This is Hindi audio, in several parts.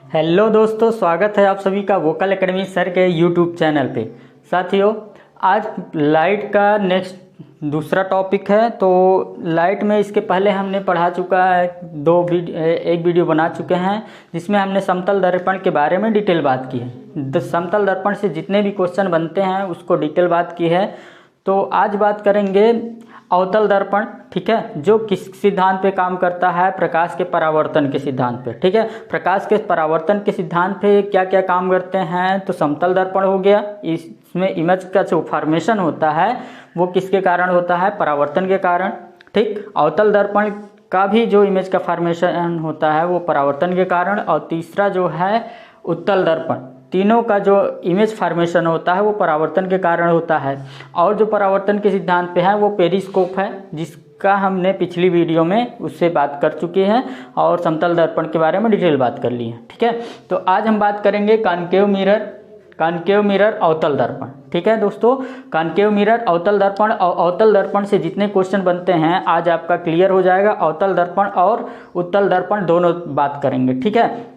हेलो दोस्तों, स्वागत है आप सभी का वोकल एकेडमी सर के यूट्यूब चैनल पे। साथियों, आज लाइट का नेक्स्ट दूसरा टॉपिक है। तो लाइट में इसके पहले हमने पढ़ा चुका है, एक वीडियो बना चुके हैं जिसमें हमने समतल दर्पण के बारे में डिटेल बात की है। समतल दर्पण से जितने भी क्वेश्चन बनते हैं उसको डिटेल बात की है। तो आज बात करेंगे अवतल दर्पण, ठीक है, जो किस सिद्धांत पे काम करता है? प्रकाश के परावर्तन के सिद्धांत पे, ठीक है। प्रकाश के परावर्तन के सिद्धांत पे क्या क्या काम करते हैं? तो समतल दर्पण हो गया, इसमें इमेज का जो फॉर्मेशन होता है वो किसके कारण होता है? परावर्तन के कारण, ठीक। अवतल दर्पण का भी जो इमेज का फॉर्मेशन होता है वो परावर्तन के कारण। और तीसरा जो है उत्तल दर्पण, तीनों का जो इमेज फॉर्मेशन होता है वो परावर्तन के कारण होता है। और जो परावर्तन के सिद्धांत पे है वो पेरिस्कोप है, जिसका हमने पिछली वीडियो में उससे बात कर चुके हैं और समतल दर्पण के बारे में डिटेल बात कर ली है, ठीक है। तो आज हम बात करेंगे कॉनकेव मिरर अवतल दर्पण, ठीक है दोस्तों। कॉनकेव मिरर अवतल दर्पण और अवतल दर्पण से जितने क्वेश्चन बनते हैं आज आपका क्लियर हो जाएगा। अवतल दर्पण और उत्तल दर्पण दोनों बात करेंगे, ठीक है।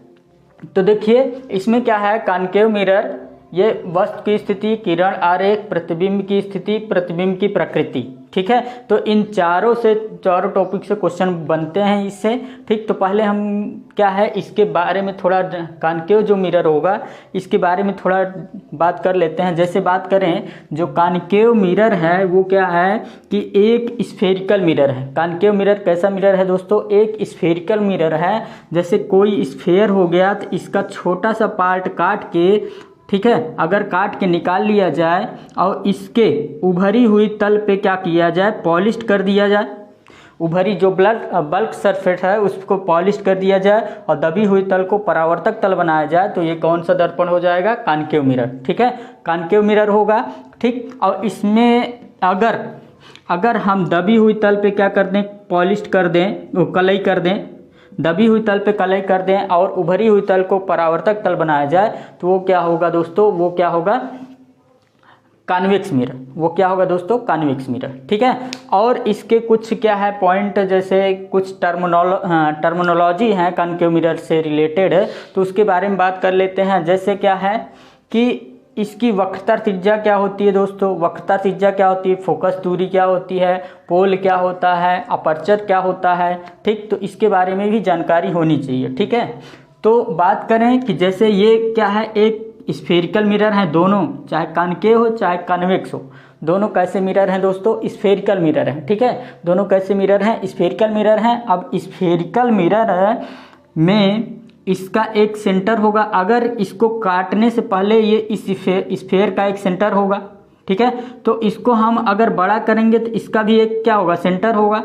तो देखिए इसमें क्या है, कॉनकेव मिरर ये वस्तु की स्थिति, किरण आरेख, प्रतिबिंब की स्थिति, प्रतिबिंब की प्रकृति, ठीक है। तो इन चारों टॉपिक से क्वेश्चन बनते हैं इससे, ठीक। तो पहले हम क्या है इसके बारे में थोड़ा, कॉनकेव जो मिरर होगा इसके बारे में थोड़ा बात कर लेते हैं। जैसे बात करें, जो कॉनकेव मिरर है वो क्या है कि एक स्फेरिकल मिरर है। कॉनकेव मिरर कैसा मिरर है दोस्तों? एक स्फेरिकल मिरर है। जैसे कोई स्फेयर हो गया तो इसका छोटा सा पार्ट काट के, ठीक है, अगर काट के निकाल लिया जाए और इसके उभरी हुई तल पे क्या किया जाए? पॉलिश कर दिया जाए। उभरी जो बल्क सरफेस है उसको पॉलिश कर दिया जाए और दबी हुई तल को परावर्तक तल बनाया जाए, तो ये कौन सा दर्पण हो जाएगा? कॉनकेव मिरर, ठीक है। कॉनकेव मिरर होगा, ठीक। और इसमें अगर हम दबी हुई तल पे क्या कर दें? पॉलिश कर दें, कलई कर दें, दबी हुई तल पे कलई कर दें और उभरी हुई तल को परावर्तक तल बनाया जाए, तो वो क्या होगा दोस्तों? वो क्या होगा? Convex mirror. वो क्या होगा दोस्तों? कॉन्वेक्स मिरर, ठीक है। और इसके कुछ क्या है पॉइंट, जैसे कुछ टर्मिनोलॉजी है कॉनकेव मिरर से रिलेटेड, तो उसके बारे में बात कर लेते हैं। जैसे क्या है कि इसकी वक्रता त्रिज्या क्या होती है दोस्तों? वक्रता त्रिज्या क्या होती है? फोकस दूरी क्या होती है? पोल क्या होता है? अपर्चर क्या होता है? ठीक, तो इसके बारे में भी जानकारी होनी चाहिए, ठीक है। तो बात करें कि जैसे ये क्या है, एक स्फेरिकल मिरर है, दोनों चाहे कॉनकेव हो चाहे कॉन्वेक्स हो, दोनों कैसे मिरर हैं दोस्तों? स्फेरिकल मिरर है, ठीक है। दोनों कैसे मिरर हैं? स्फेरिकल मिरर हैं। अब स्फेरिकल मिरर में इसका एक सेंटर होगा। अगर इसको काटने से पहले ये इस स्फेयर का एक सेंटर होगा, ठीक है। तो इसको हम अगर बड़ा करेंगे तो इसका भी एक क्या होगा? सेंटर होगा।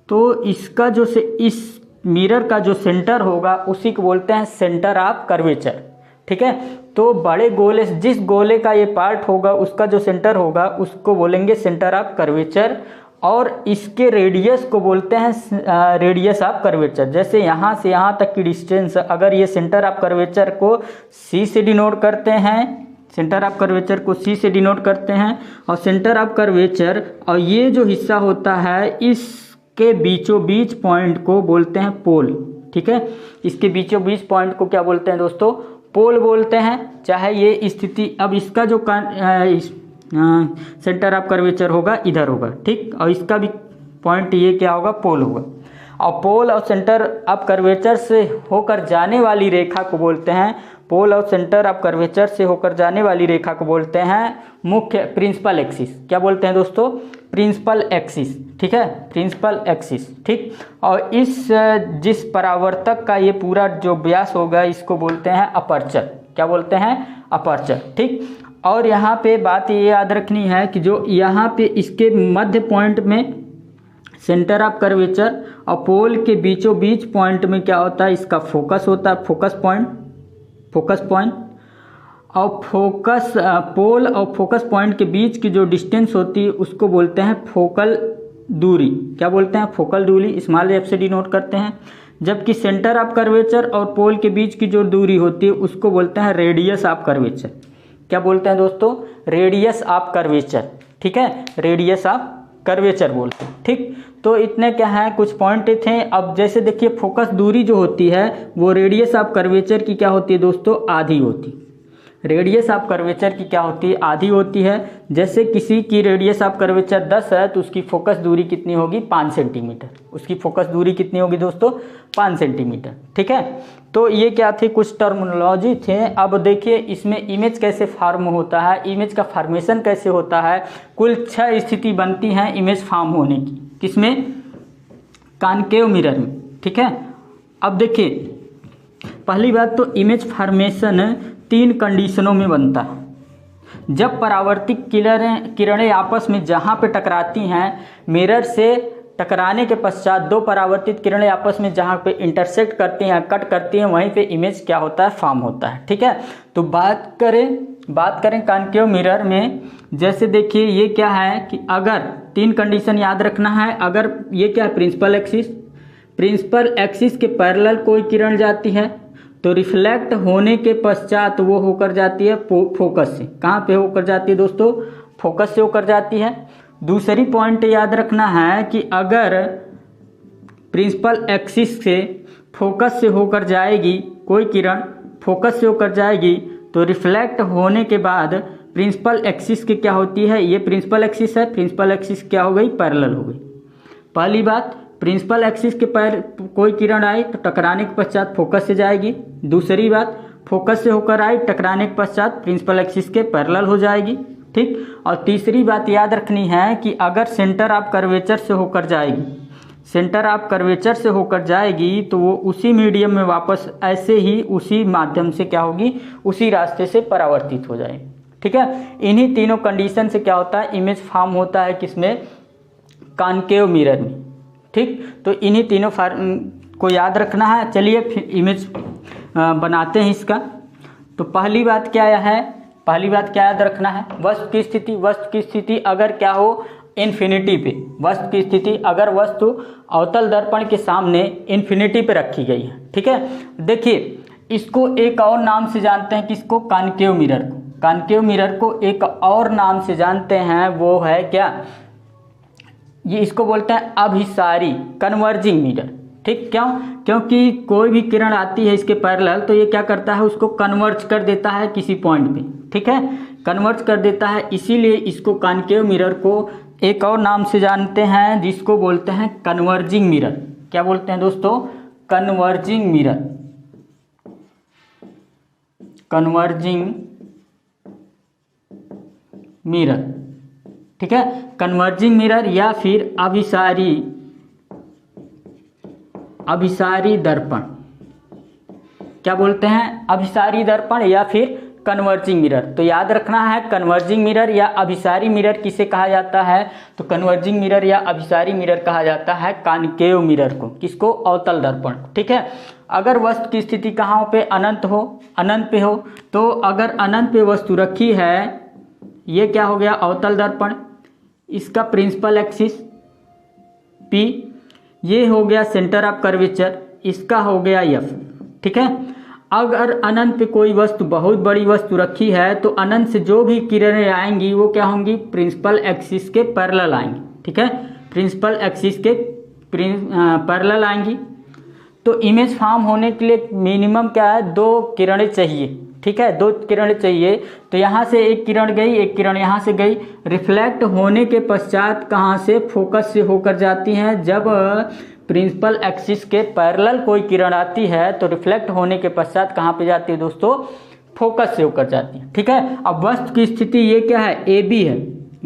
तो इसका जो इस मिरर का जो सेंटर होगा उसी को बोलते हैं सेंटर ऑफ कर्वेचर, ठीक है। तो बड़े गोले, जिस गोले का ये पार्ट होगा उसका जो सेंटर होगा उसको बोलेंगे सेंटर ऑफ कर्वेचर, और इसके रेडियस को बोलते हैं रेडियस ऑफ कर्वेचर। जैसे यहाँ से यहाँ तक की डिस्टेंस, अगर ये सेंटर ऑफ कर्वेचर को सी से डिनोट करते हैं, सेंटर ऑफ कर्वेचर को सी से डिनोट करते हैं, और सेंटर ऑफ कर्वेचर और ये जो हिस्सा होता है इसके बीचों बीच पॉइंट को बोलते हैं पोल, ठीक है। इसके बीचों बीच पॉइंट को क्या बोलते हैं दोस्तों? पोल बोलते हैं। चाहे ये स्थिति, अब इसका जो सेंटर ऑफ कर्वेचर होगा इधर होगा, ठीक। और इसका भी पॉइंट ये क्या होगा? पोल होगा। और पोल और सेंटर ऑफ कर्वेचर से होकर जाने वाली रेखा को बोलते हैं, पोल और सेंटर ऑफ कर्वेचर से होकर जाने वाली रेखा को बोलते हैं मुख्य प्रिंसिपल एक्सिस। क्या बोलते हैं दोस्तों? प्रिंसिपल एक्सिस, ठीक है, प्रिंसिपल एक्सिस, ठीक। और जिस परावर्तक का ये पूरा जो व्यास होगा इसको बोलते हैं अपर्चर। क्या बोलते हैं? अपर्चर, ठीक। और यहाँ पे बात ये याद रखनी है कि जो यहाँ पे इसके मध्य पॉइंट में सेंटर ऑफ कर्वेचर और पोल के बीचों बीच पॉइंट में क्या होता है? इसका फोकस होता है, फोकस पॉइंट। और पोल और फोकस पॉइंट के बीच की जो डिस्टेंस होती है उसको बोलते हैं फोकल दूरी। क्या बोलते हैं? फोकल दूरी, स्मॉल एफ से डिनोट करते हैं। जबकि सेंटर ऑफ कर्वेचर और पोल के बीच की जो दूरी होती है उसको बोलते हैं रेडियस ऑफ कर्वेचर। क्या बोलते हैं दोस्तों? रेडियस ऑफ कर्वेचर, ठीक है, रेडियस ऑफ कर्वेचर बोलते हैं। ठीक, तो इतने क्या है कुछ पॉइंट थे। अब जैसे देखिए फोकस दूरी जो होती है वो रेडियस ऑफ कर्वेचर की क्या होती है दोस्तों, आधी होती। रेडियस ऑफ कर्वेचर की क्या होती है, आधी होती है। जैसे किसी की रेडियस ऑफ कर्वेचर 10 है तो उसकी फोकस दूरी कितनी होगी, 5 सेंटीमीटर। उसकी फोकस दूरी कितनी होगी दोस्तों, 5 सेंटीमीटर। ठीक है, तो ये क्या थे, कुछ टर्मिनोलॉजी थे। अब देखिए इसमें इमेज कैसे फॉर्म होता है, इमेज का फॉर्मेशन कैसे होता है। कुल 6 स्थिति बनती हैं इमेज फॉर्म होने की। किसमें, कॉनकेव मिरर में। ठीक है, अब देखिए पहली बात तो इमेज फॉर्मेशन 3 कंडीशनों में बनता है। जब परावर्तित किरणें आपस में जहाँ पे टकराती हैं, मिरर से टकराने के पश्चात 2 परावर्तित किरणें आपस में जहाँ पे इंटरसेक्ट करती हैं, कट करती हैं, वहीं पे इमेज क्या होता है, फॉर्म होता है। ठीक है, तो बात करें कॉनकेव मिरर में। जैसे देखिए ये क्या है कि अगर 3 कंडीशन याद रखना है। अगर ये क्या है, प्रिंसिपल एक्सिस के पैरेलल कोई किरण जाती है तो रिफ्लेक्ट होने के पश्चात वो होकर जाती है फोकस से। कहाँ पे होकर जाती है दोस्तों, फोकस से होकर जाती है। दूसरी पॉइंट याद रखना है कि अगर प्रिंसिपल एक्सिस से फोकस से होकर जाएगी कोई किरण, फोकस से होकर जाएगी तो रिफ्लेक्ट होने के बाद प्रिंसिपल एक्सिस की क्या होती है, ये प्रिंसिपल एक्सिस है, प्रिंसिपल एक्सिस क्या हो गई, पैरेलल हो गई। पहली बात, प्रिंसिपल एक्सिस के कोई किरण आई तो टकराने के पश्चात फोकस से जाएगी। दूसरी बात, फोकस से होकर आई, टकराने के पश्चात प्रिंसिपल एक्सिस के पैरेलल हो जाएगी। ठीक, और तीसरी बात याद रखनी है कि अगर सेंटर ऑफ कर्वेचर से होकर जाएगी तो वो उसी मीडियम में वापस ऐसे ही उसी माध्यम से क्या होगी, उसी रास्ते से परावर्तित हो जाएगी। ठीक है, इन्हीं तीनों कंडीशन से क्या होता है, इमेज फॉर्म होता है किसमें, कॉनकेव मिरर में। ठीक, तो इन्हीं तीनों को याद रखना है। चलिए फिर इमेज बनाते हैं इसका। तो पहली बात क्या याद रखना है, वस्तु की स्थिति अगर क्या हो, इन्फिनिटी पे। वस्तु की स्थिति अगर वस्तु अवतल दर्पण के सामने इन्फिनिटी पे रखी गई है। ठीक है, देखिए इसको एक और नाम से जानते हैं, किसको, कॉनकेव मिरर को। कॉनकेव मिरर को एक और नाम से जानते हैं, वो है क्या, ये इसको बोलते हैं अभिसारी, कन्वर्जिंग मिरर। ठीक, क्योंकि कोई भी किरण आती है इसके पैरेलल तो ये क्या करता है, उसको कन्वर्ज कर देता है किसी पॉइंट पे। ठीक है, कन्वर्ज कर देता है, इसीलिए इसको कॉनकेव मिरर को एक और नाम से जानते हैं जिसको बोलते हैं कन्वर्जिंग मिरर। क्या बोलते हैं दोस्तों, कन्वर्जिंग मिरर। ठीक है, कन्वर्जिंग मिरर या फिर अभिसारी दर्पण। क्या बोलते हैं, अभिसारी दर्पण या फिर कन्वर्जिंग मिरर। तो याद रखना है, कन्वर्जिंग मिरर या अभिसारी मिरर किसे कहा जाता है, तो कन्वर्जिंग मिरर या अभिसारी मिरर कहा जाता है कॉनकेव मिरर को। किसको, अवतल दर्पण। ठीक है, अगर वस्तु की स्थिति कहाँ पे, अनंत पे हो, तो अगर अनंत पे वस्तु रखी है, ये क्या हो गया, अवतल दर्पण। इसका प्रिंसिपल एक्सिस P, ये हो गया सेंटर ऑफ कर्वेचर, इसका हो गया F। ठीक है, अगर अनंत पे कोई वस्तु, बहुत बड़ी वस्तु रखी है तो अनंत से जो भी किरणें आएंगी वो क्या होंगी, प्रिंसिपल एक्सिस के पैरेलल आएंगी। ठीक है, प्रिंसिपल एक्सिस के पैरेलल आएंगी। तो इमेज फॉर्म होने के लिए मिनिमम क्या है, 2 किरणें चाहिए। ठीक है, 2 किरणें चाहिए। तो यहाँ से एक किरण गई, एक किरण यहाँ से गई, रिफ्लेक्ट होने के पश्चात कहाँ से, फोकस से होकर जाती हैं। जब प्रिंसिपल एक्सिस के पैरेलल कोई किरण आती है तो रिफ्लेक्ट होने के पश्चात कहाँ पे जाती है दोस्तों, फोकस से होकर जाती है। ठीक है, अब वस्तु की स्थिति ये क्या है, AB है।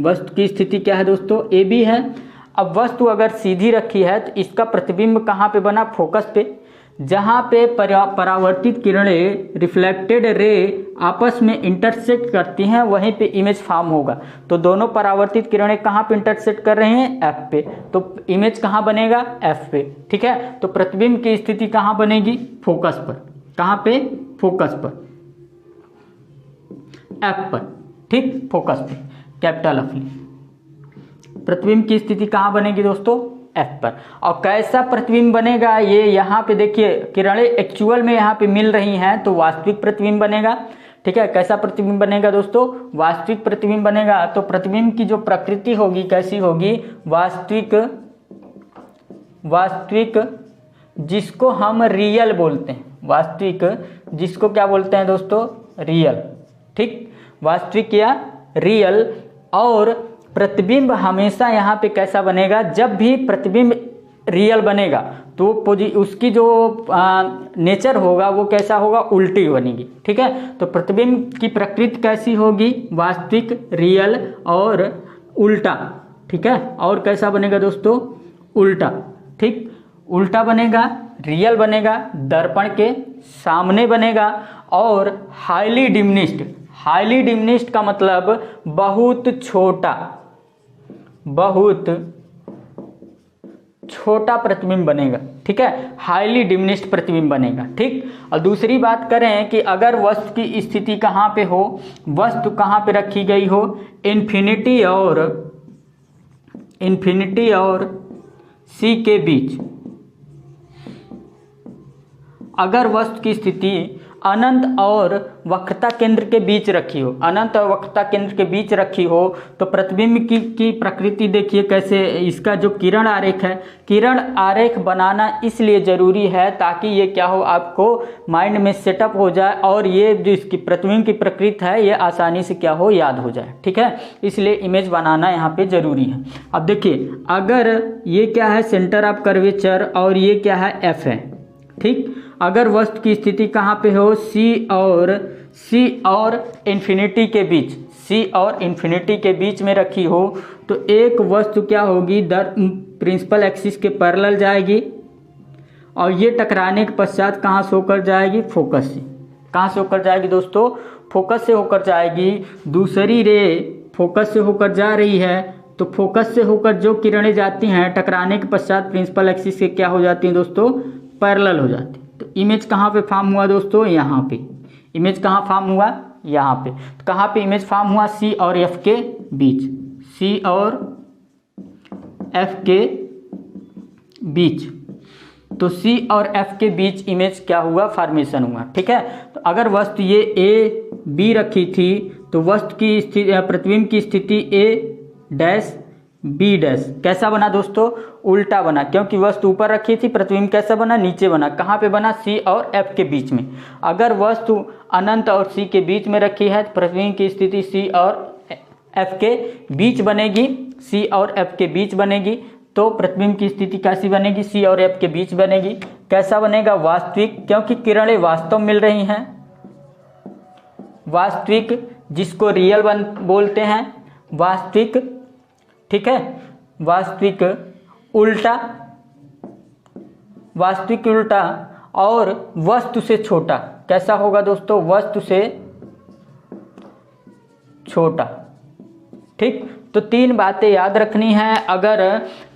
वस्तु की स्थिति क्या है दोस्तों, AB है। अब वस्तु अगर सीधी रखी है तो इसका प्रतिबिंब कहाँ पे बना, फोकस पे। जहाँ पे परावर्तित किरणें, रिफ्लेक्टेड रे आपस में इंटरसेक्ट करती हैं, वहीं पे इमेज फॉर्म होगा। तो दोनों परावर्तित किरणें कहाँ पे इंटरसेक्ट कर रहे हैं, F पे, तो इमेज कहाँ बनेगा, F पे। ठीक है, तो प्रतिबिंब की स्थिति कहाँ बनेगी, फोकस पर। कहाँ पे, फोकस पर, F पर। ठीक, फोकस पे, कैपिटल F। प्रतिबिंब की स्थिति कहाँ बनेगी दोस्तों, F पर। और कैसा प्रतिबिंब बनेगा, ये यहाँ पे देखिए किरणें एक्चुअल में यहाँ पे मिल रही हैं तो वास्तविक प्रतिबिंब बनेगा। ठीक है। कैसा प्रतिबिंब बनेगा दोस्तों? वास्तविक प्रतिबिंब बनेगा। तो प्रतिबिंब की जो प्रकृति होगी कैसी होगी? वास्तविक जिसको हम रियल बोलते हैं, वास्तविक जिसको क्या बोलते हैं दोस्तों? रियल। ठीक, वास्तविक या रियल। और प्रतिबिंब हमेशा यहाँ पे कैसा बनेगा? जब भी प्रतिबिंब रियल बनेगा तो उसकी जो नेचर होगा वो कैसा होगा? उल्टी बनेगी। ठीक है, तो प्रतिबिंब की प्रकृति कैसी होगी? वास्तविक, रियल और उल्टा। ठीक है, और कैसा बनेगा दोस्तों? उल्टा। ठीक, उल्टा बनेगा, रियल बनेगा, दर्पण के सामने बनेगा और हाईली डिमिनिश्ड। हाईली डिमिनिश्ड का मतलब बहुत छोटा, बहुत छोटा प्रतिबिंब बनेगा। ठीक है, हाईली डिमिनिश्ड प्रतिबिंब बनेगा। ठीक, और दूसरी बात करें कि अगर वस्तु की स्थिति कहाँ पे हो, वस्तु कहाँ पे रखी गई हो? इन्फिनिटी और सी के बीच। अगर वस्तु की स्थिति अनंत और वक्रता केंद्र के बीच रखी हो, अनंत और वक्रता केंद्र के बीच रखी हो, तो प्रतिबिंब की प्रकृति देखिए कैसे। इसका जो किरण आरेख है, किरण आरेख बनाना इसलिए ज़रूरी है ताकि ये क्या हो, आपको माइंड में सेटअप हो जाए और ये जो इसकी प्रतिबिंब की प्रकृति है ये आसानी से क्या हो, याद हो जाए। ठीक है, इसलिए इमेज बनाना यहाँ पे ज़रूरी है। अब देखिए, अगर ये क्या है? सेंटर ऑफ कर्वेचर और ये क्या है? एफ है। ठीक, अगर वस्तु की स्थिति कहाँ पे हो? सी और इन्फिनिटी के बीच, सी और इन्फिनिटी के बीच में रखी हो, तो एक वस्तु क्या होगी? प्रिंसिपल एक्सिस के पैरेलल जाएगी और ये टकराने के पश्चात कहाँ से होकर जाएगी? फोकस से। कहाँ से होकर जाएगी दोस्तों? फोकस से होकर जाएगी। दूसरी रे फोकस से होकर जा रही है, तो फोकस से होकर जो किरणें जाती हैं टकराने के पश्चात प्रिंसिपल एक्सिस से क्या हो जाती हैं दोस्तों? पैरेलल हो जाती है। तो इमेज कहाँ पे फॉर्म हुआ दोस्तों? यहाँ पे। इमेज कहाँ फॉर्म हुआ? यहाँ पे। तो कहाँ पे इमेज फॉर्म हुआ? सी और एफ के बीच, सी और एफ के बीच। तो सी और एफ के बीच इमेज क्या हुआ? फॉर्मेशन हुआ। ठीक है, तो अगर वस्तु ये ए बी रखी थी तो वस्तु की स्थिति, प्रतिबिंब की स्थिति ए डैश बी डैश कैसा बना दोस्तों? उल्टा बना, क्योंकि वस्तु ऊपर रखी थी, प्रतिबिंब कैसा बना? नीचे बना। कहाँ पे बना? सी और एफ के बीच में। अगर वस्तु अनंत और सी के बीच में रखी है तो प्रतिबिंब की स्थिति सी और एफ के बीच बनेगी, सी और एफ के बीच बनेगी। तो प्रतिबिंब की स्थिति कैसी बनेगी? सी और एफ के बीच बनेगी। कैसा बनेगा? वास्तविक, क्योंकि किरणें वास्तव मिल रही हैं। वास्तविक जिसको रियल बोलते हैं, वास्तविक। ठीक है, वास्तविक उल्टा, वास्तविक उल्टा और वस्तु से छोटा। कैसा होगा दोस्तों? वस्तु से छोटा। ठीक, तो तीन बातें याद रखनी है। अगर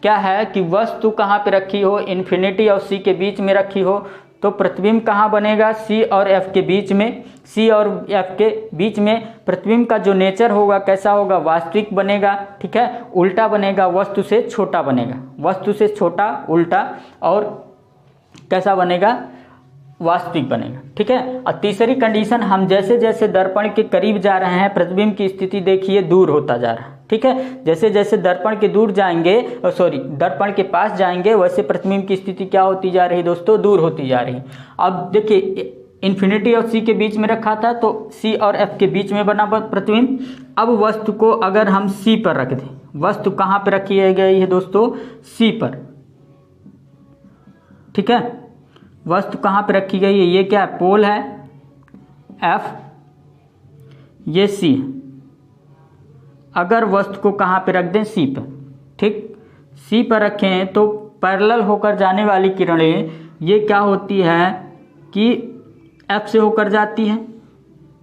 क्या है कि वस्तु कहाँ पे रखी हो? इन्फिनिटी और सी के बीच में रखी हो, तो प्रतिबिंब कहाँ बनेगा? सी और एफ के बीच में। सी और एफ के बीच में प्रतिबिंब का जो नेचर होगा कैसा होगा? वास्तविक बनेगा। ठीक है, उल्टा बनेगा, वस्तु से छोटा बनेगा। वस्तु से छोटा, उल्टा और कैसा बनेगा? वास्तविक बनेगा। ठीक है, और तीसरी कंडीशन, हम जैसे जैसे दर्पण के करीब जा रहे हैं प्रतिबिंब की स्थिति देखिए दूर होता जा रहा है। ठीक है, जैसे जैसे दर्पण के दूर जाएंगे, दर्पण के पास जाएंगे, वैसे प्रतिबिंब की स्थिति क्या होती जा रही है दोस्तों? दूर होती जा रही है। अब देखिए, इन्फिनिटी और सी के बीच में रखा था तो सी और एफ के बीच में बना प्रतिबिंब। अब वस्तु को अगर हम सी पर रख दें, वस्तु कहाँ पर रखी गई है दोस्तों? सी पर। ठीक है, वस्तु कहाँ पर रखी गई है? ये क्या है? पोल है एफ, ये सी। अगर वस्तु को कहाँ पे रख दें? सी पर। ठीक, सी पर रखें तो पैरेलल होकर जाने वाली किरणें ये क्या होती है कि एफ से होकर जाती है।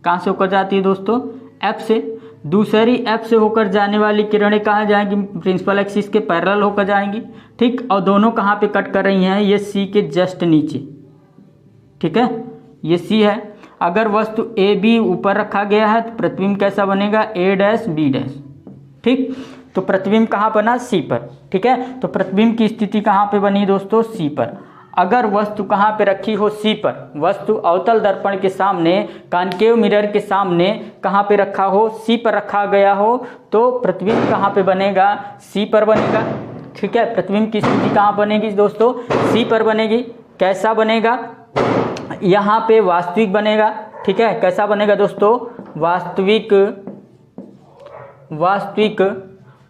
कहाँ से होकर जाती है दोस्तों? एफ से। दूसरी एफ से होकर जाने वाली किरणें कहाँ जाएंगी? प्रिंसिपल एक्सिस के पैरेलल होकर जाएंगी। ठीक, और दोनों कहाँ पे कट कर रही हैं? ये सी के जस्ट नीचे। ठीक है, ये सी है। अगर वस्तु ए बी ऊपर रखा गया है तो प्रतिबिंब कैसा बनेगा? ए डैश बी डैश। ठीक, तो प्रतिबिंब कहाँ बना? सी पर। ठीक है, तो प्रतिबिंब की स्थिति कहाँ पे बनी दोस्तों? सी पर। अगर वस्तु कहाँ पे रखी हो सी पर, वस्तु अवतल दर्पण के सामने, कॉनकेव मिरर के सामने कहाँ पे रखा हो, सी पर रखा गया हो, तो प्रतिबिंब कहाँ पे बनेगा, सी पर बनेगा। ठीक है, प्रतिबिंब की स्थिति कहाँ बनेगी दोस्तों, सी पर बनेगी। कैसा बनेगा, यहाँ पे वास्तविक बनेगा। ठीक है, कैसा बनेगा दोस्तों, वास्तविक, वास्तविक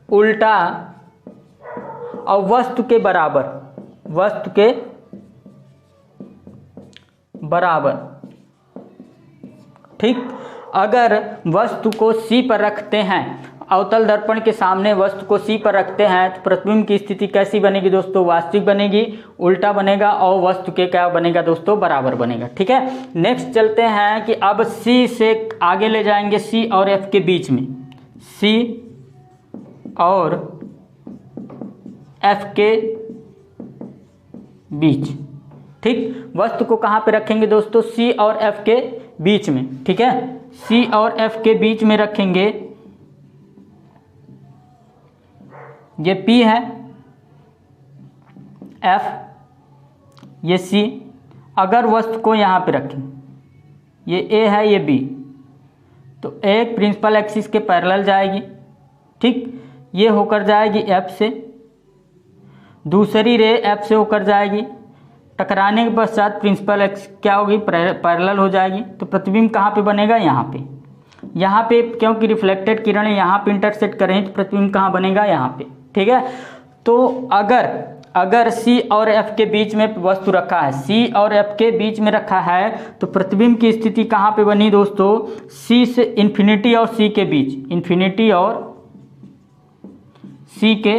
उल्टा और वस्तु के बराबर, वस्तु के बराबर। ठीक, अगर वस्तु को सी पर रखते हैं, अवतल दर्पण के सामने वस्तु को सी पर रखते हैं, तो प्रतिबिंब की स्थिति कैसी बनेगी दोस्तों, वास्तविक बनेगी, उल्टा बनेगा और वस्तु के क्या बनेगा दोस्तों, बराबर बनेगा। ठीक है, नेक्स्ट चलते हैं कि अब सी से आगे ले जाएंगे, सी और एफ के बीच में, सी और एफ के बीच। ठीक, वस्तु को कहाँ पे रखेंगे दोस्तों, सी और एफ के बीच में। ठीक है, सी और एफ के बीच में रखेंगे, ये P है, F, ये C। अगर वस्तु को यहाँ पे रखें, ये A है, ये B, तो एक प्रिंसिपल एक्सिस के पैरेलल जाएगी। ठीक, ये होकर जाएगी F से, दूसरी रे F से होकर जाएगी, टकराने के पश्चात प्रिंसिपल एक्सिस क्या होगी, पैरेलल हो जाएगी। तो प्रतिबिंब कहाँ पे बनेगा, यहाँ पे। यहाँ पे क्योंकि रिफ्लेक्टेड किरणें यहाँ पे इंटरसेक्ट करें, तो प्रतिबिंब कहाँ बनेगा, यहाँ पे। ठीक है, तो अगर C और F के बीच में वस्तु रखा है, C और F के बीच में रखा है, तो प्रतिबिंब की स्थिति कहाँ पे बनी दोस्तों, C से इन्फिनिटी और C के बीच, इन्फिनिटी और C के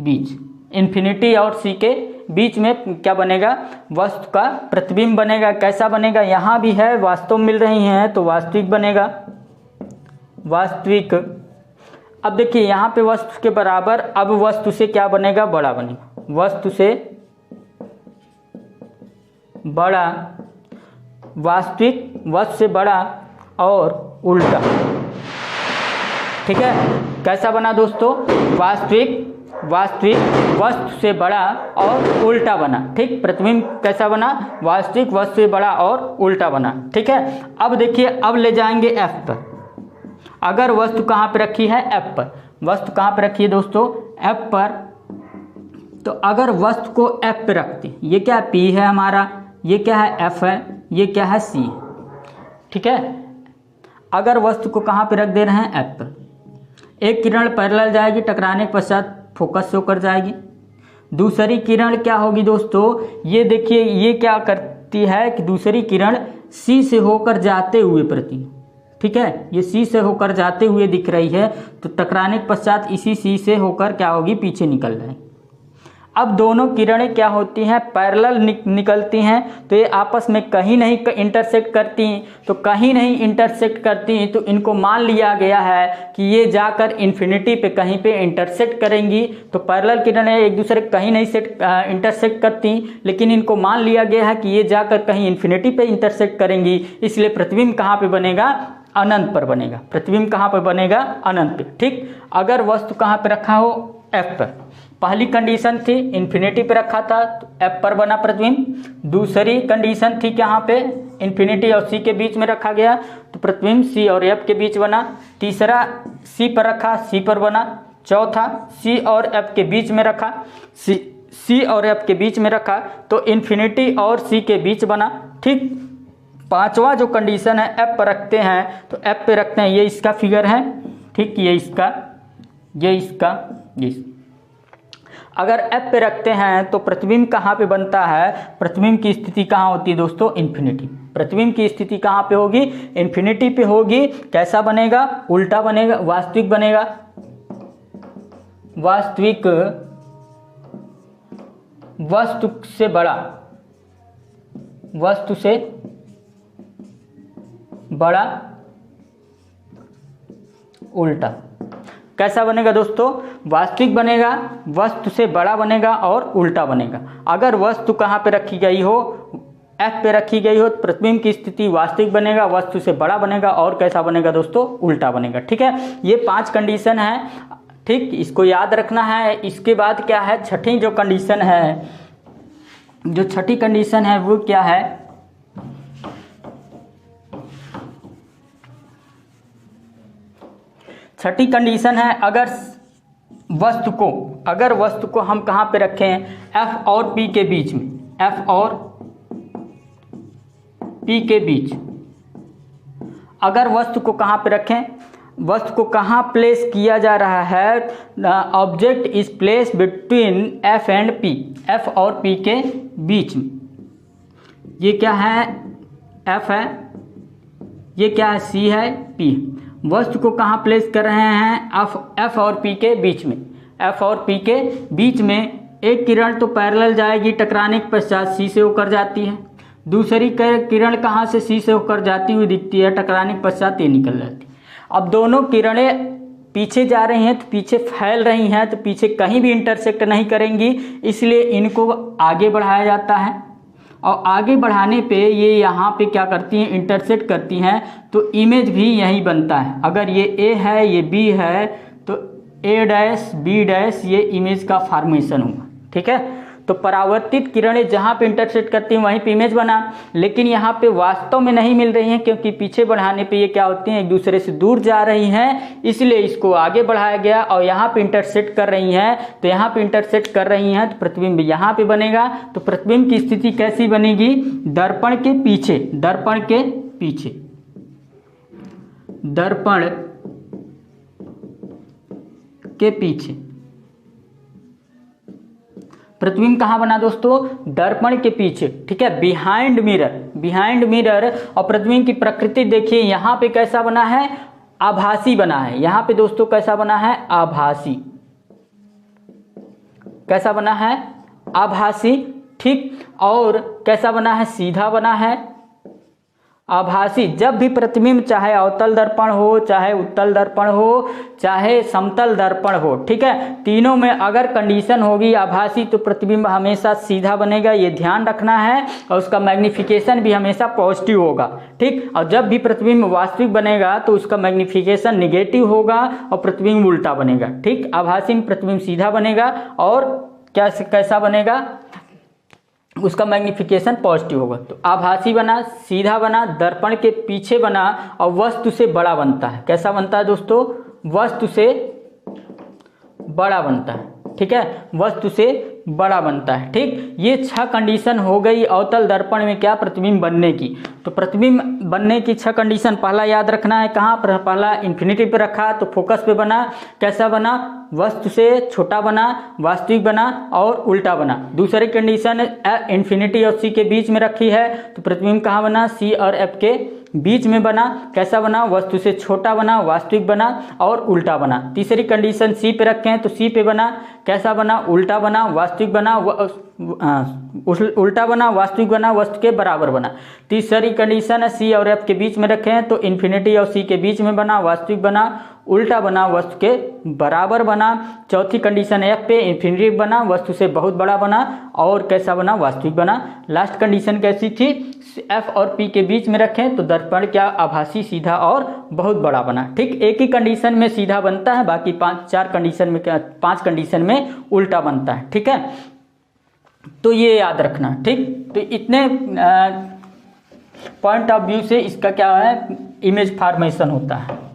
बीच, इन्फिनिटी और C के बीच में क्या बनेगा, वस्तु का प्रतिबिंब बनेगा। कैसा बनेगा, यहाँ भी है, वास्तव मिल रही हैं, तो वास्तविक बनेगा, वास्तविक। अब देखिए यहाँ पे वस्तु के बराबर, अब वस्तु से क्या बनेगा, बड़ा बनेगा, वस्तु से बड़ा, वास्तविक वस्तु से बड़ा और उल्टा। ठीक है, कैसा बना दोस्तों, वास्तविक, वास्तविक वस्तु से बड़ा और उल्टा बना। ठीक, प्रतिबिंब कैसा बना, वास्तविक वस्तु से बड़ा और उल्टा बना। ठीक है, अब देखिए, अब ले जाएंगे F पर। अगर वस्तु कहाँ पे रखी है, F पर, वस्तु कहाँ पे रखी है दोस्तों, F पर, तो अगर वस्तु को F पे रखते, ये क्या P है हमारा, ये क्या है F है, ये क्या है C। ठीक है, अगर वस्तु को कहाँ पे रख दे रहे हैं, F पर, एक किरण पैरेलल जाएगी, टकराने के पश्चात फोकस से होकर जाएगी। दूसरी किरण क्या होगी दोस्तों, ये देखिए, ये क्या करती है कि दूसरी किरण C से होकर जाते हुए प्रति, ठीक है, ये C से होकर जाते हुए दिख रही है, तो टकराने के पश्चात इसी C से होकर क्या होगी, पीछे निकल जाएगी। अब दोनों किरणें क्या होती हैं, पैरेलल निकलती हैं, तो ये आपस में कहीं नहीं इंटरसेक्ट करती, तो कहीं नहीं इंटरसेक्ट करती, तो इनको मान लिया गया है कि ये जाकर इन्फिनिटी पे कहीं पे इंटरसेक्ट करेंगी। तो पैरेलल किरणें एक दूसरे कहीं नहीं इंटरसेक्ट करती, लेकिन इनको मान लिया गया है कि ये जाकर कहीं इन्फिनिटी पे इंटरसेक्ट करेंगी, इसलिए प्रतिबिंब कहाँ पे बनेगा, अनंत पर बनेगा। प्रतिबिंब कहाँ पर बनेगा, अनंत पे। ठीक, अगर वस्तु कहाँ पे रखा हो, F पर, पहली कंडीशन थी इन्फिनिटी पे रखा था, तो F पर बना प्रतिबिंब। दूसरी कंडीशन थी कि यहाँ पे इन्फिनिटी और C के बीच में रखा गया, तो प्रतिबिंब C और F के बीच बना। तीसरा C पर रखा, C पर बना। चौथा C और F के बीच में रखा, C और F के बीच में रखा, तो इन्फिनिटी और C के बीच बना। ठीक, पांचवा जो कंडीशन है, F पर रखते हैं, तो F पे रखते हैं, ये इसका फिगर है। ठीक, ये इसका, ये इसका, ये अगर F पे रखते हैं तो प्रतिबिंब कहाँ पे बनता है, प्रतिबिंब की स्थिति कहाँ होती है दोस्तों, इन्फिनिटी। प्रतिबिंब की स्थिति कहाँ पे होगी, इन्फिनिटी पे होगी। कैसा बनेगा, उल्टा बनेगा, वास्तविक बनेगा। वास्तविक वस्तु से बड़ा, वस्तु से बड़ा, उल्टा। कैसा बनेगा दोस्तों, वास्तविक बनेगा, वस्तु से बड़ा बनेगा और उल्टा बनेगा। अगर वस्तु कहाँ पे रखी गई हो, F पे रखी गई हो, तो प्रतिबिंब की स्थिति वास्तविक बनेगा, वस्तु से बड़ा बनेगा और कैसा बनेगा दोस्तों, उल्टा बनेगा। ठीक है, ये 5 कंडीशन है। ठीक, इसको याद रखना है। इसके बाद क्या है, छठी जो कंडीशन है, जो छठी कंडीशन है वो क्या है, छठी कंडीशन है अगर वस्तु को हम कहाँ पे रखें, F और P के बीच में, F और P के बीच, अगर वस्तु को कहाँ पे रखें, वस्तु को कहाँ प्लेस किया जा रहा है, object is place between F and P, F और P के बीच में। ये क्या है, F है, ये क्या है, C है, P। वस्तु को कहाँ प्लेस कर रहे हैं, F और P के बीच में, F और P के बीच में। एक किरण तो पैरेलल जाएगी, टकराने के पश्चात C से होकर जाती है, दूसरी किरण कहाँ से C से होकर जाती हुई दिखती है, टकराने के पश्चात ये निकल जाती है। अब दोनों किरणें पीछे जा रही हैं तो पीछे फैल रही हैं, तो पीछे कहीं भी इंटरसेक्ट नहीं करेंगी, इसलिए इनको आगे बढ़ाया जाता है। और आगे बढ़ाने पे ये यहाँ पे क्या करती हैं, इंटरसेक्ट करती हैं, तो इमेज भी यही बनता है। अगर ये A है, ये B है, तो A डैश B डैश ये इमेज का फॉर्मेशन हुआ। ठीक है, तो परावर्तित किरणें जहाँ पे इंटरसेक्ट करती हैं वहीं पे इमेज बना, लेकिन यहाँ पे वास्तव में नहीं मिल रही हैं, क्योंकि पीछे बढ़ाने पे ये क्या होती हैं, एक दूसरे से दूर जा रही हैं, इसलिए इसको आगे बढ़ाया गया। और यहाँ पे इंटरसेक्ट कर रही हैं, तो यहाँ पे इंटरसेक्ट कर रही हैं तो प्रतिबिंब यहाँ पे बनेगा। तो प्रतिबिंब की स्थिति कैसी बनेगी, दर्पण के पीछे, दर्पण के पीछे, दर्पण के पीछे प्रतिबिंब कहाँ बना दोस्तों, दर्पण के पीछे। ठीक है, बिहाइंड मिरर, बिहाइंड मिरर। और प्रतिबिंब की प्रकृति देखिए, यहाँ पे कैसा बना है, आभासी बना है। यहाँ पे दोस्तों कैसा बना है, आभासी, कैसा बना है, आभासी। ठीक, और कैसा बना है, सीधा बना है, आभासी। जब भी प्रतिबिंब, चाहे अवतल दर्पण हो, चाहे उत्तल दर्पण हो, चाहे समतल दर्पण हो, ठीक है, तीनों में अगर कंडीशन होगी आभासी, तो प्रतिबिंब हमेशा सीधा बनेगा, ये ध्यान रखना है। और उसका मैग्निफिकेशन भी हमेशा पॉजिटिव होगा। ठीक, और जब भी प्रतिबिंब वास्तविक बनेगा तो उसका मैग्निफिकेशन निगेटिव होगा और प्रतिबिंब उल्टा बनेगा। ठीक, आभासी में प्रतिबिंब सीधा बनेगा और कैसा बनेगा, उसका मैग्निफिकेशन पॉजिटिव होगा। तो आभासी बना, सीधा बना, दर्पण के पीछे बना और वस्तु से बड़ा बनता है। कैसा बनता है दोस्तों, वस्तु से बड़ा बनता है। ठीक है, वस्तु से बड़ा बनता है। ठीक, ये 6 कंडीशन हो गई अवतल दर्पण में क्या, प्रतिबिंब बनने की। तो प्रतिबिंब बनने की 6 कंडीशन, पहला याद रखना है कहाँ पर, पहला इन्फिनिटी पे रखा तो फोकस पे बना, कैसा बना, वस्तु से छोटा बना, वास्तविक बना और उल्टा बना। दूसरी कंडीशन इन्फिनिटी और C के बीच में रखी है, तो प्रतिबिंब कहाँ बना, C और F के बीच में बना, कैसा बना, वस्तु से छोटा बना, वास्तविक बना और उल्टा बना। तीसरी कंडीशन C पे रखे हैं तो C पे बना, कैसा बना, उल्टा बना, वास्तविक बना, उल्टा बना, वास्तविक बना, वस्तु के बराबर बना। तीसरी कंडीशन है C और F के बीच में रखे हैं तो इन्फिनिटी और C के बीच में बना, वास्तविक बना, उल्टा बना, वस्तु के बराबर बना। चौथी कंडीशन F पे इन्फिनिटी बना, वस्तु से बहुत बड़ा बना और कैसा बना, वास्तविक बना। लास्ट कंडीशन कैसी थी, F और P के बीच में रखें तो दर्पण क्या, आभासी, सीधा और बहुत बड़ा बना। ठीक, एक ही कंडीशन में सीधा बनता है, बाकी 5 कंडीशन में उल्टा बनता है। ठीक है, तो ये याद रखना। ठीक, तो इतने पॉइंट ऑफ व्यू से इसका क्या है, इमेज फॉर्मेशन होता है।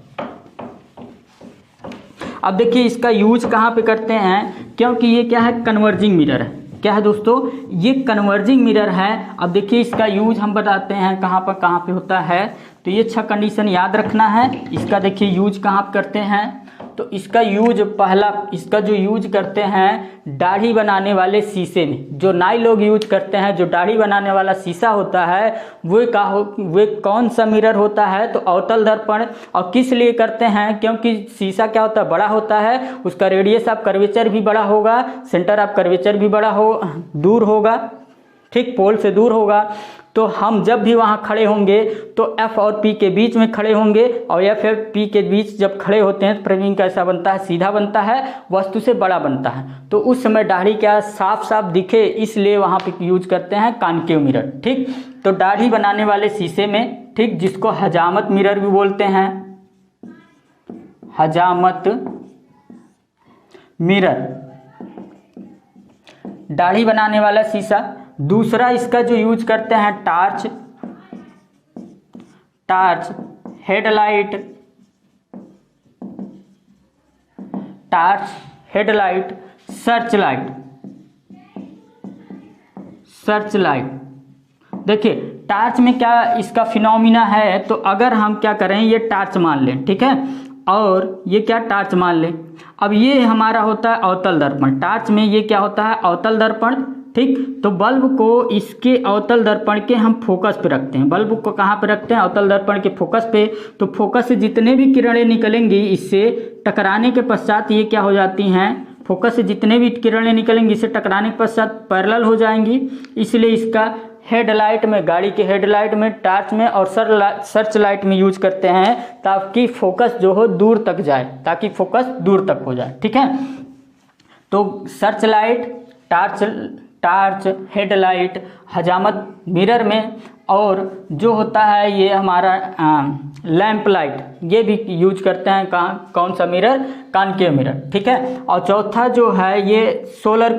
अब देखिए इसका यूज कहाँ पे करते हैं, क्योंकि ये क्या है, कन्वर्जिंग मिरर है। क्या है दोस्तों, ये कन्वर्जिंग मिरर है। अब देखिए इसका यूज हम बताते हैं कहाँ पे होता है। तो ये 6 कंडीशन याद रखना है। इसका देखिए यूज कहाँ पे करते हैं, तो इसका यूज पहला, इसका जो यूज करते हैं दाढ़ी बनाने वाले शीशे में, जो नाई लोग यूज करते हैं, जो दाढ़ी बनाने वाला शीशा होता है वो कौन सा मिरर होता है, तो अवतल दर्पण। और किस लिए करते हैं, क्योंकि शीशा क्या होता है, बड़ा होता है, उसका रेडियस ऑफ कर्वेचर भी बड़ा होगा, सेंटर ऑफ कर्वेचर भी दूर होगा। ठीक, पोल से दूर होगा। तो हम जब भी वहाँ खड़े होंगे तो F और P के बीच में खड़े होंगे, और F और P के बीच जब खड़े होते हैं तो प्रतिबिंब कैसा बनता है, सीधा बनता है, वस्तु से बड़ा बनता है। तो उस समय दाढ़ी क्या साफ साफ दिखे, इसलिए वहाँ पे यूज करते हैं कॉनकेव मिरर। ठीक, तो दाढ़ी बनाने वाले शीशे में, ठीक, जिसको हजामत मिरर भी बोलते हैं, हजामत मिरर, दाढ़ी बनाने वाला शीशा। दूसरा इसका जो यूज करते हैं टार्च, हेडलाइट, सर्च लाइट। देखिए टार्च में क्या इसका फिनोमिना है, तो अगर हम क्या करें, ये टार्च मान लें, ठीक है, और ये क्या टार्च मान लें। अब ये हमारा होता है अवतल दर्पण, टार्च में ये क्या होता है, अवतल दर्पण, ठीक। तो बल्ब को इसके अवतल दर्पण के हम फोकस पे रखते हैं। बल्ब को कहाँ पे रखते हैं, अवतल दर्पण के फोकस पे। तो फोकस से जितने भी किरणें निकलेंगी इससे टकराने के पश्चात ये क्या हो जाती हैं, फोकस से जितने भी किरणें निकलेंगी इससे टकराने के पश्चात पैरेलल हो जाएंगी। इसलिए इसका हेडलाइट में, गाड़ी के हेडलाइट में, टार्च में और सर्च लाइट में यूज करते हैं, ताकि फोकस जो हो दूर तक जाए, ताकि फोकस दूर तक हो जाए, ठीक है। तो सर्च लाइट, टार्च, हेडलाइट, हजामत मिरर में, और जो होता है ये हमारा लैंप लाइट, ये भी यूज करते हैं। कौन सा मिरर, कॉनकेव मिरर, ठीक है। और चौथा जो है ये सोलर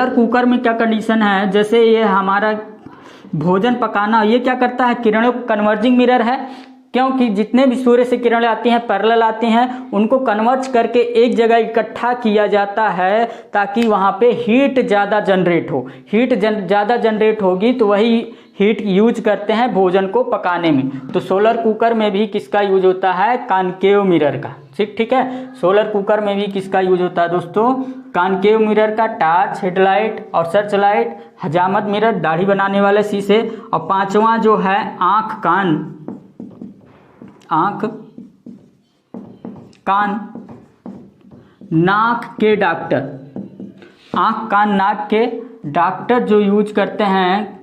कुकर में क्या कंडीशन है, जैसे ये हमारा भोजन पकाना, ये क्या करता है, किरणों कन्वर्जिंग मिरर है, क्योंकि जितने भी सूर्य से किरणें आती हैं, पैरेलल आती हैं, उनको कन्वर्ज करके एक जगह इकट्ठा किया जाता है, ताकि वहाँ पे हीट ज़्यादा जनरेट हो। ज़्यादा जनरेट होगी तो वही हीट यूज करते हैं भोजन को पकाने में। तो सोलर कुकर में भी किसका यूज होता है, कॉनकेव मिरर का, ठीक है। सोलर कुकर में भी किसका यूज होता है दोस्तों, कॉनकेव मिरर का, टार्च, हेडलाइट और सर्च लाइट, हजामत मिरर, दाढ़ी बनाने वाले शीशे। और पांचवा जो है आँख, कान, नाक के डॉक्टर, आँख, कान, नाक के डॉक्टर जो यूज करते हैं,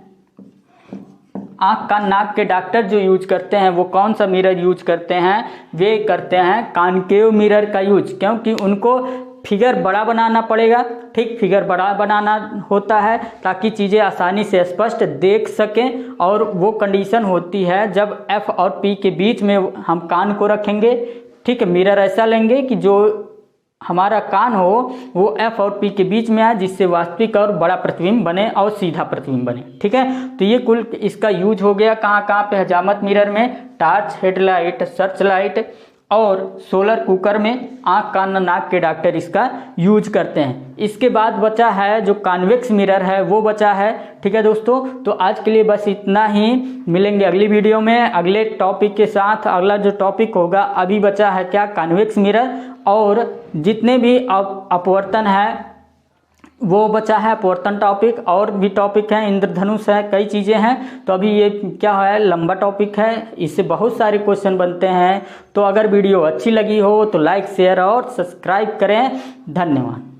आँख, कान, नाक के डॉक्टर जो यूज करते हैं, वो कौन सा मिरर यूज करते हैं, वे करते हैं कॉनकेव मिरर का यूज, क्योंकि उनको फिगर बड़ा बनाना पड़ेगा, ठीक, फिगर बड़ा बनाना होता है ताकि चीज़ें आसानी से स्पष्ट देख सकें। और वो कंडीशन होती है जब F और P के बीच में हम कान को रखेंगे, ठीक है। मिरर ऐसा लेंगे कि जो हमारा कान हो वो F और P के बीच में आए, जिससे वास्तविक और बड़ा प्रतिबिंब बने और सीधा प्रतिबिंब बने, ठीक है। तो ये कुल इसका यूज हो गया कहाँ पे, हजामत मिरर में, टार्च, हेडलाइट, सर्च लाइट और सोलर कुकर में आँख, कान, नाक के डॉक्टर इसका यूज करते हैं। इसके बाद बचा है जो कॉन्वेक्स मिरर है, वो बचा है, ठीक है दोस्तों। तो आज के लिए बस इतना ही, मिलेंगे अगली वीडियो में अगले टॉपिक के साथ। अगला जो टॉपिक होगा, अभी बचा है क्या, कॉन्वेक्स मिरर, और जितने भी अपवर्तन है वो बचा है, अपवर्तन टॉपिक, और भी टॉपिक हैं, इंद्रधनुष है, कई चीज़ें हैं। तो अभी ये क्या है, लंबा टॉपिक है, इससे बहुत सारे क्वेश्चन बनते हैं। तो अगर वीडियो अच्छी लगी हो तो लाइक, शेयर और सब्सक्राइब करें। धन्यवाद।